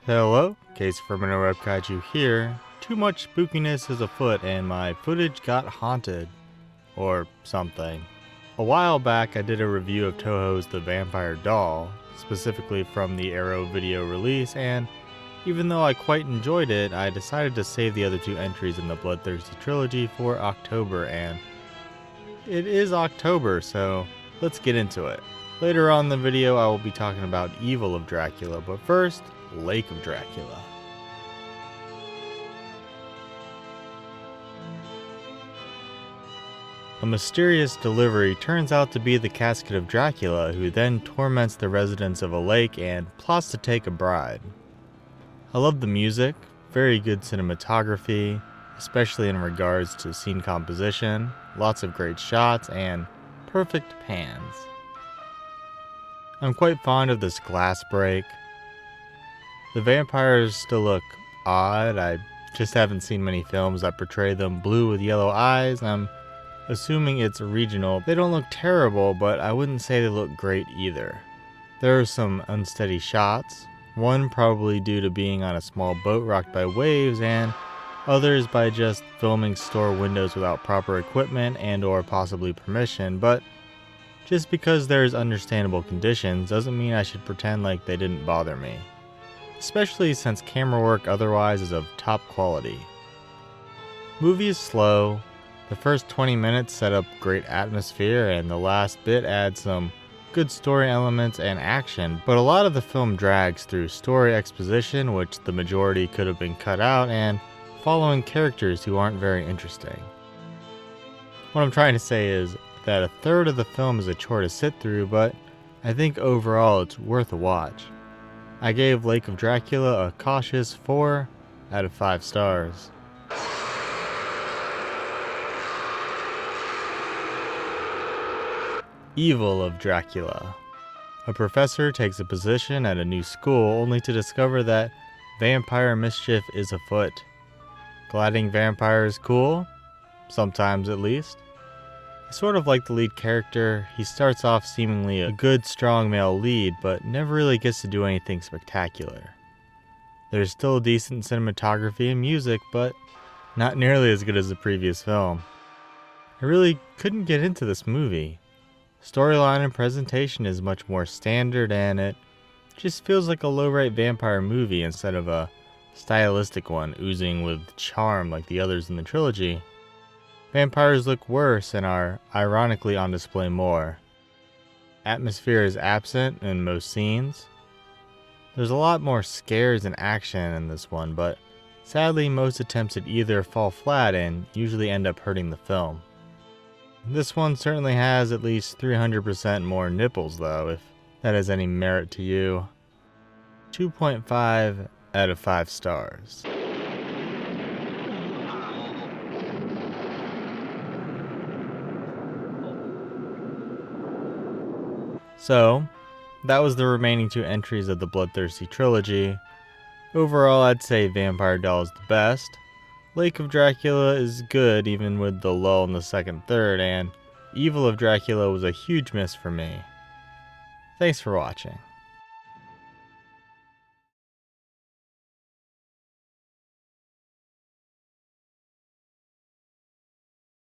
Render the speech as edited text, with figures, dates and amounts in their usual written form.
Hello, Case from interwebkaiju here. Too much spookiness is afoot and my footage got haunted. Or something. A while back I did a review of Toho's The Vampire Doll, specifically from the arrowvideo release, and even though I quite enjoyed it, I decided to save the other two entries in the Bloodthirsty Trilogy for October, and it is October, so let's get into it. Later on in the video I will be talking about Evil of Dracula, but first, Lake of Dracula. A mysterious delivery turns out to be the casket of Dracula, who then torments the residents of a lake and plots to take a bride. I love the music, very good cinematography, especially in regards to scene composition, lots of great shots, and perfect pans. I'm quite fond of this glass break. The vampires still look odd. I just haven't seen many films that portray them blue with yellow eyes. I'm assuming it's regional. They don't look terrible, but I wouldn't say they look great either. There are some unsteady shots, one probably due to being on a small boat rocked by waves, and others by just filming store windows without proper equipment and or possibly permission, but just because there's understandable conditions doesn't mean I should pretend like they didn't bother me. Especially since camera work otherwise is of top quality. Movie is slow. The first 20 minutes set up great atmosphere and the last bit adds some good story elements and action, but a lot of the film drags through story exposition, which the majority could have been cut out, and following characters who aren't very interesting. What I'm trying to say is that a third of the film is a chore to sit through, but I think overall it's worth a watch. I gave Lake of Dracula a cautious 4 out of 5 stars. Evil of Dracula. A professor takes a position at a new school only to discover that vampire mischief is afoot. Gliding vampires cool? Sometimes at least. Sort of like the lead character, he starts off seemingly a good, strong male lead, but never really gets to do anything spectacular. There's still decent cinematography and music, but not nearly as good as the previous film. I really couldn't get into this movie. Storyline and presentation is much more standard, and it just feels like a low-rate vampire movie instead of a stylistic one oozing with charm like the others in the trilogy. Vampires look worse and are ironically on display more. Atmosphere is absent in most scenes. There's a lot more scares and action in this one, but sadly most attempts at either fall flat and usually end up hurting the film. This one certainly has at least 300% more nipples though, if that has any merit to you. 2.5 out of 5 stars. So, that was the remaining 2 entries of the Bloodthirsty Trilogy. Overall, I'd say Vampire Doll is the best. Lake of Dracula is good even with the lull in the second third, and Evil of Dracula was a huge miss for me. Thanks for watching.